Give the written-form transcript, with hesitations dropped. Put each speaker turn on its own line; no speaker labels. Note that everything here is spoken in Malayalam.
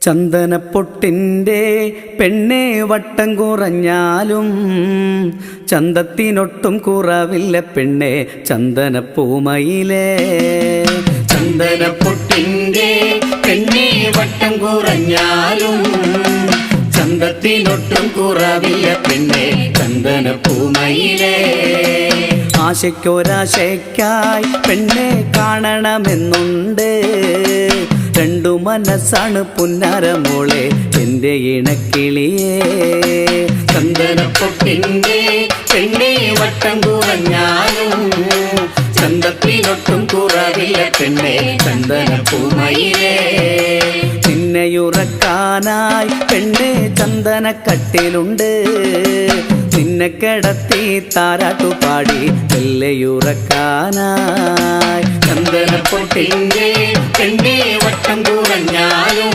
ചന്ദനപ്പൊട്ടിൻ്റെ പെണ്ണെ വട്ടം കുറഞ്ഞാലും ചന്തത്തിനൊട്ടും കുറവില്ല പെണ്ണെ ചന്ദനപ്പൂമയിലേ.
ചന്ദനപ്പൊട്ടിൻ്റെ പെണ്ണെ വട്ടം കുറഞ്ഞാലും ചന്തത്തിനൊട്ടും കുറവില്ല പെണ്ണെ ചന്ദനപ്പൂമയിലേ.
ആശയ്ക്കൊരാശയ്ക്കായി പെണ്ണെ കാണണമെന്നുണ്ട്, രണ്ടു മനസ്സാണ് പുന്നാരമോളെ എൻ്റെ ഇണക്കിളിയേ.
ചന്ദനപ്പൊട്ടിൻ്റെ പെണ്ണെ വട്ടം കുറഞ്ഞാലും ചന്തത്തിനൊട്ടും കുറവില്ല പെണ്ണെ ചന്ദനപ്പൂമയിലേ.
നിന്നെയുറക്കാനായി പെണ്ണെ ചന്ദനക്കട്ടിലുണ്ട്, നിന്നെ കിടത്തി താരാട്ടുപാടി വെല്ലയുറക്കാനായി.
ചന്ദനപ്പൊട്ടിൻ്റെ പെണ്ണെ വട്ടം കുറഞ്ഞാലും